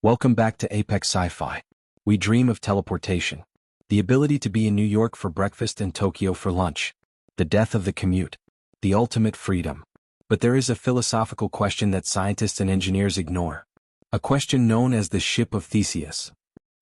Welcome back to Apex Sci-Fi. We dream of teleportation. The ability to be in New York for breakfast and Tokyo for lunch. The death of the commute. The ultimate freedom. But there is a philosophical question that scientists and engineers ignore. A question known as the ship of Theseus.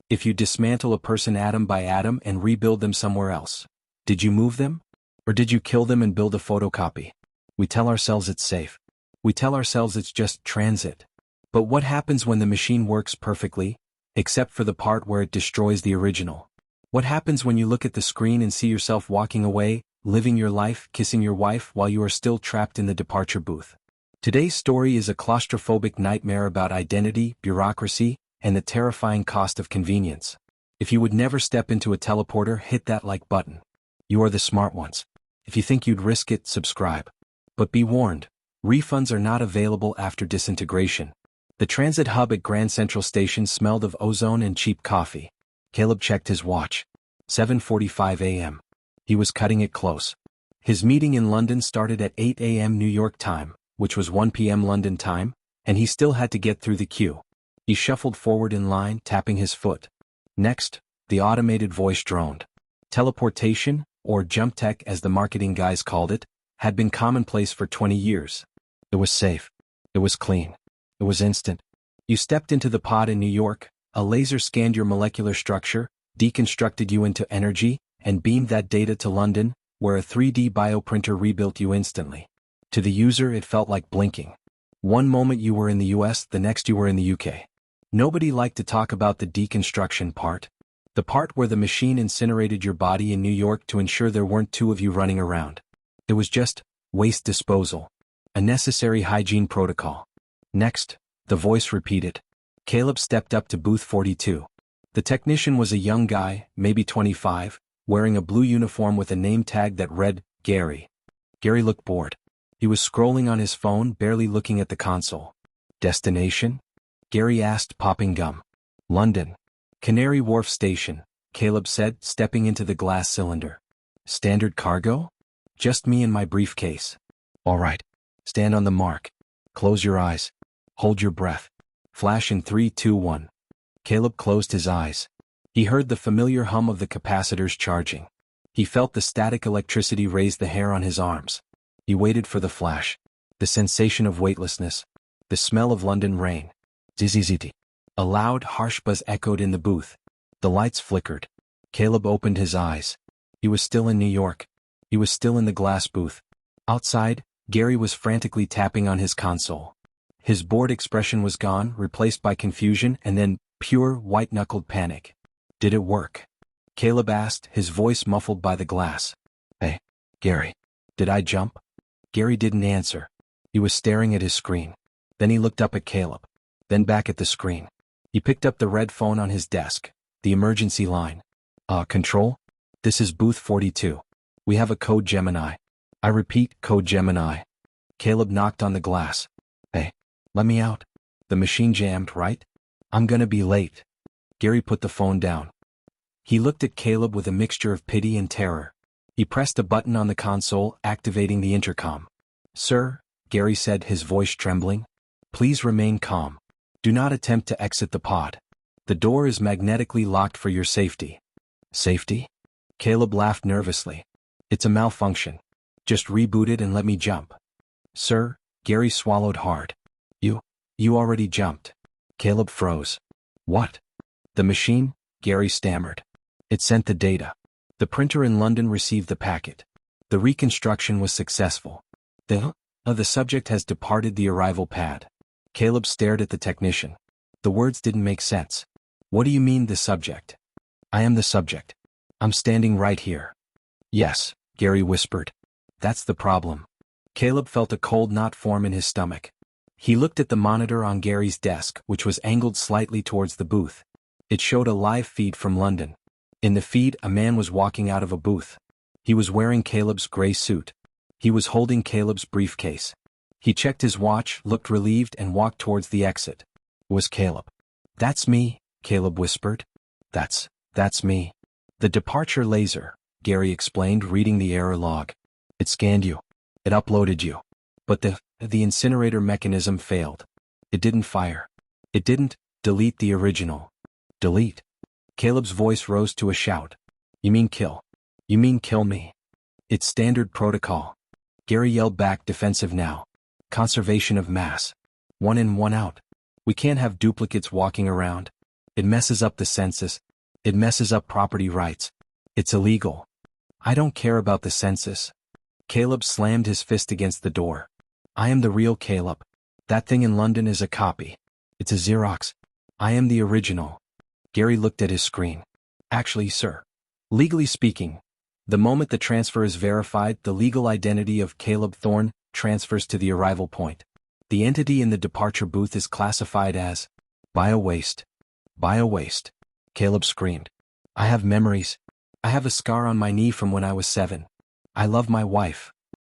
If you dismantle a person atom by atom and rebuild them somewhere else, did you move them? Or did you kill them and build a photocopy? We tell ourselves it's safe. We tell ourselves it's just transit. But what happens when the machine works perfectly, except for the part where it destroys the original? What happens when you look at the screen and see yourself walking away, living your life, kissing your wife while you are still trapped in the departure booth? Today's story is a claustrophobic nightmare about identity, bureaucracy, and the terrifying cost of convenience. If you would never step into a teleporter, hit that like button. You are the smart ones. If you think you'd risk it, subscribe. But be warned, refunds are not available after disintegration. The transit hub at Grand Central Station smelled of ozone and cheap coffee. Caleb checked his watch. 7:45 a.m. He was cutting it close. His meeting in London started at 8 a.m. New York time, which was 1 p.m. London time, and he still had to get through the queue. He shuffled forward in line, tapping his foot. Next, the automated voice droned. Teleportation, or jump tech as the marketing guys called it, had been commonplace for 20 years. It was safe. It was clean. It was instant. You stepped into the pod in New York, a laser scanned your molecular structure, deconstructed you into energy, and beamed that data to London, where a 3D bioprinter rebuilt you instantly. To the user, it felt like blinking. One moment you were in the US, the next you were in the UK. Nobody liked to talk about the deconstruction part. The part where the machine incinerated your body in New York to ensure there weren't two of you running around. It was just waste disposal. A necessary hygiene protocol. Next, the voice repeated. Caleb stepped up to booth 42. The technician was a young guy, maybe 25, wearing a blue uniform with a name tag that read, Gary. Gary looked bored. He was scrolling on his phone, barely looking at the console. Destination? Gary asked, popping gum. London. Canary Wharf Station, Caleb said, stepping into the glass cylinder. Standard cargo? Just me and my briefcase. All right. Stand on the mark. Close your eyes. Hold your breath. Flash in 3, 2, 1. Caleb closed his eyes. He heard the familiar hum of the capacitors charging. He felt the static electricity raise the hair on his arms. He waited for the flash. The sensation of weightlessness. The smell of London rain. Zzz. A loud, harsh buzz echoed in the booth. The lights flickered. Caleb opened his eyes. He was still in New York. He was still in the glass booth. Outside, Gary was frantically tapping on his console. His bored expression was gone, replaced by confusion and then pure, white-knuckled panic. Did it work? Caleb asked, his voice muffled by the glass. Hey, Gary. Did I jump? Gary didn't answer. He was staring at his screen. Then he looked up at Caleb. Then back at the screen. He picked up the red phone on his desk. The emergency line. Control? This is booth 42. We have a code Gemini. I repeat, code Gemini. Caleb knocked on the glass. Hey. Let me out. The machine jammed, right? I'm gonna be late. Gary put the phone down. He looked at Caleb with a mixture of pity and terror. He pressed a button on the console, activating the intercom. Sir, Gary said, his voice trembling. Please remain calm. Do not attempt to exit the pod. The door is magnetically locked for your safety. Safety? Caleb laughed nervously. It's a malfunction. Just reboot it and let me jump. Sir, Gary swallowed hard. You already jumped. Caleb froze. What? The machine? Gary stammered. It sent the data. The printer in London received the packet. The reconstruction was successful. The subject has departed the arrival pad. Caleb stared at the technician. The words didn't make sense. What do you mean, the subject? I am the subject. I'm standing right here. Yes, Gary whispered. That's the problem. Caleb felt a cold knot form in his stomach. He looked at the monitor on Gary's desk, which was angled slightly towards the booth. It showed a live feed from London. In the feed, a man was walking out of a booth. He was wearing Caleb's gray suit. He was holding Caleb's briefcase. He checked his watch, looked relieved, and walked towards the exit. It was Caleb. That's me, Caleb whispered. That's me. The departure laser, Gary explained, reading the error log. It scanned you. It uploaded you. But the incinerator mechanism failed. It didn't fire. It didn't, Delete the original. Delete. Caleb's voice rose to a shout. You mean kill? You mean kill me? It's standard protocol. Gary yelled back, defensive now. Conservation of mass. One in, one out. We can't have duplicates walking around. It messes up the census. It messes up property rights. It's illegal. I don't care about the census. Caleb slammed his fist against the door. I am the real Caleb. That thing in London is a copy. It's a Xerox. I am the original. Gary looked at his screen. Actually, sir. Legally speaking, the moment the transfer is verified, the legal identity of Caleb Thorne transfers to the arrival point. The entity in the departure booth is classified as bio-waste. Bio-waste. Caleb screamed. I have memories. I have a scar on my knee from when I was 7. I love my wife.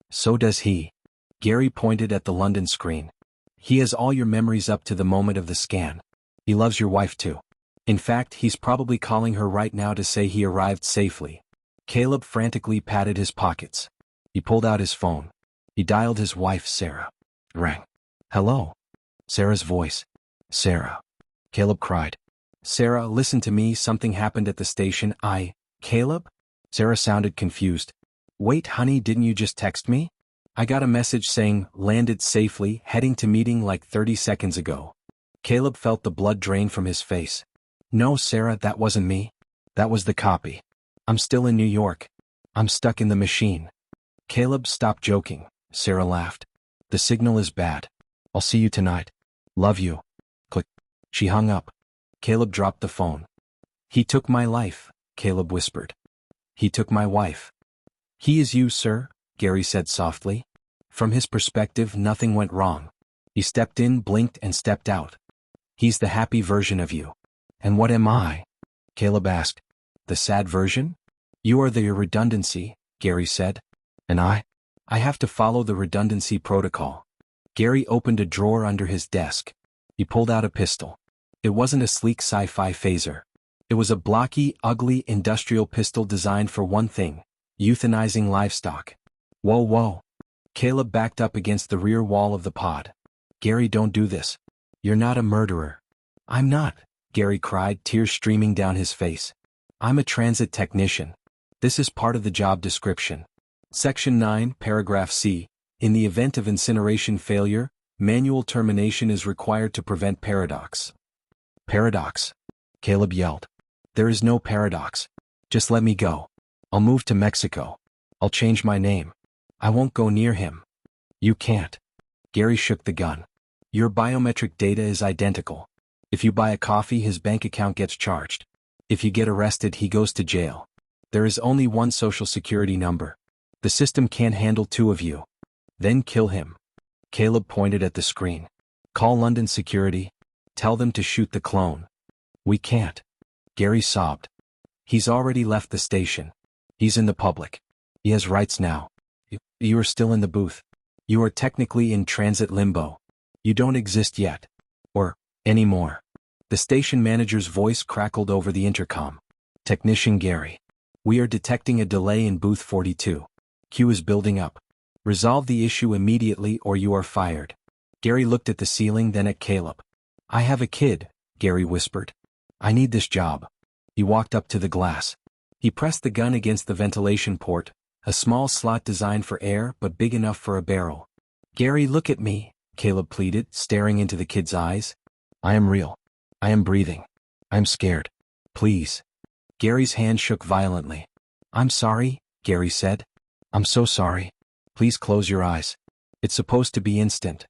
So does he. Gary pointed at the London screen. He has all your memories up to the moment of the scan. He loves your wife too. In fact, he's probably calling her right now to say he arrived safely. Caleb frantically patted his pockets. He pulled out his phone. He dialed his wife, Sarah. Rang. Hello. Sarah's voice. Sarah. Caleb cried. Sarah, listen to me, something happened at the station. Caleb? Sarah sounded confused. Wait, honey, didn't you just text me? I got a message saying, landed safely, heading to meeting like 30 seconds ago. Caleb felt the blood drain from his face. No, Sarah, that wasn't me. That was the copy. I'm still in New York. I'm stuck in the machine. Caleb, stop joking, Sarah laughed. The signal is bad. I'll see you tonight. Love you. Click. She hung up. Caleb dropped the phone. He took my life, Caleb whispered. He took my wife. He is you, sir, Gary said softly. From his perspective, nothing went wrong. He stepped in, blinked, and stepped out. He's the happy version of you. And what am I? Caleb asked. The sad version? You are the redundancy, Gary said. And I have to follow the redundancy protocol. Gary opened a drawer under his desk. He pulled out a pistol. It wasn't a sleek sci-fi phaser. It was a blocky, ugly industrial pistol designed for one thing: euthanizing livestock. Whoa, whoa. Caleb backed up against the rear wall of the pod. Gary, don't do this. You're not a murderer. I'm not, Gary cried, tears streaming down his face. I'm a transit technician. This is part of the job description. Section 9, paragraph C. In the event of incineration failure, manual termination is required to prevent paradox. Paradox? Caleb yelled. There is no paradox. Just let me go. I'll move to Mexico. I'll change my name. I won't go near him. You can't. Gary shook the gun. Your biometric data is identical. If you buy a coffee, his bank account gets charged. If you get arrested, he goes to jail. There is only one social security number. The system can't handle 2 of you. Then kill him. Caleb pointed at the screen. Call London security. Tell them to shoot the clone. We can't. Gary sobbed. He's already left the station. He's in the public. He has rights now. You are still in the booth. You are technically in transit limbo. You don't exist yet. Or anymore. The station manager's voice crackled over the intercom. Technician Gary. We are detecting a delay in booth 42. Queue is building up. Resolve the issue immediately or you are fired. Gary looked at the ceiling, then at Caleb. I have a kid, Gary whispered. I need this job. He walked up to the glass. He pressed the gun against the ventilation port, a small slot designed for air but big enough for a barrel. Gary, look at me, Caleb pleaded, staring into the kid's eyes. I am real. I am breathing. I'm scared. Please. Gary's hand shook violently. I'm sorry, Gary said. I'm so sorry. Please close your eyes. It's supposed to be instant.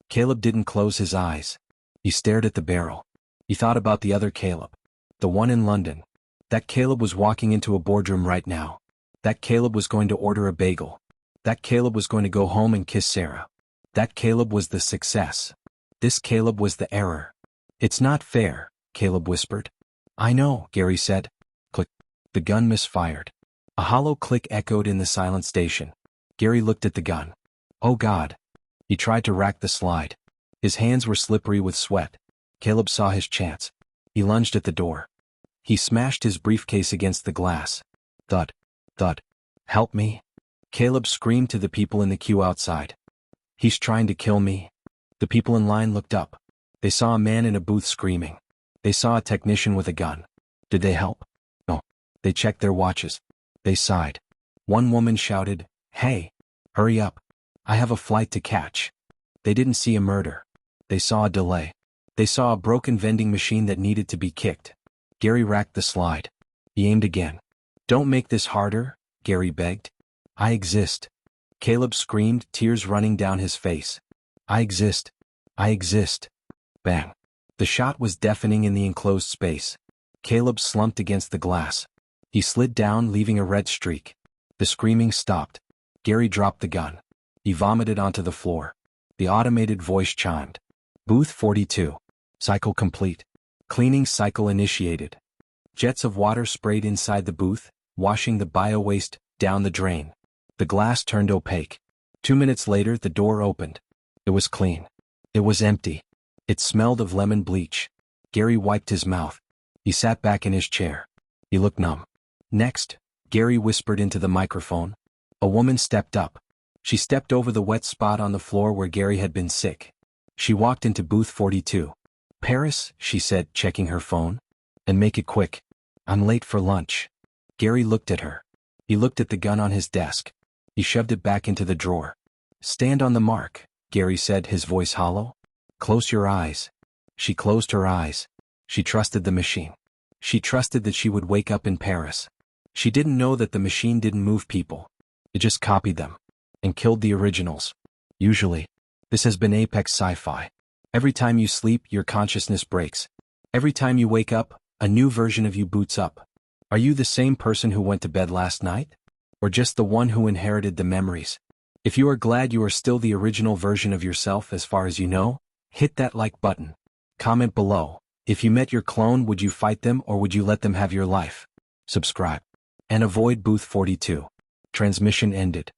Caleb didn't close his eyes. He stared at the barrel. He thought about the other Caleb. The one in London. That Caleb was walking into a boardroom right now. That Caleb was going to order a bagel. That Caleb was going to go home and kiss Sarah. That Caleb was the success. This Caleb was the error. It's not fair, Caleb whispered. I know, Gary said. Click. The gun misfired. A hollow click echoed in the silent station. Gary looked at the gun. Oh God. He tried to rack the slide. His hands were slippery with sweat. Caleb saw his chance. He lunged at the door. He smashed his briefcase against the glass. Thud. Thud. Help me. Caleb screamed to the people in the queue outside. He's trying to kill me. The people in line looked up. They saw a man in a booth screaming. They saw a technician with a gun. Did they help? No. They checked their watches. They sighed. One woman shouted, "Hey! Hurry up. I have a flight to catch." They didn't see a murder. They saw a delay. They saw a broken vending machine that needed to be kicked. Gary racked the slide. He aimed again. "Don't make this harder," Gary begged. "I exist." Caleb screamed, tears running down his face. "I exist. I exist." Bang. The shot was deafening in the enclosed space. Caleb slumped against the glass. He slid down, leaving a red streak. The screaming stopped. Gary dropped the gun. He vomited onto the floor. The automated voice chimed. "Booth 42. Cycle complete. Cleaning cycle initiated." Jets of water sprayed inside the booth, washing the bio-waste down the drain. The glass turned opaque. 2 minutes later, the door opened. It was clean. It was empty. It smelled of lemon bleach. Gary wiped his mouth. He sat back in his chair. He looked numb. "Next," Gary whispered into the microphone. A woman stepped up. She stepped over the wet spot on the floor where Gary had been sick. She walked into booth 42. "Paris," she said, checking her phone. "And make it quick. I'm late for lunch." Gary looked at her. He looked at the gun on his desk. He shoved it back into the drawer. "Stand on the mark," Gary said, his voice hollow. "Close your eyes." She closed her eyes. She trusted the machine. She trusted that she would wake up in Paris. She didn't know that the machine didn't move people. It just copied them. And killed the originals. Usually. This has been Apex Sci-Fi. Every time you sleep, your consciousness breaks. Every time you wake up, a new version of you boots up. Are you the same person who went to bed last night? Or just the one who inherited the memories? If you are glad you are still the original version of yourself as far as you know, hit that like button. Comment below. If you met your clone, would you fight them or would you let them have your life? Subscribe. And avoid booth 42. Transmission ended.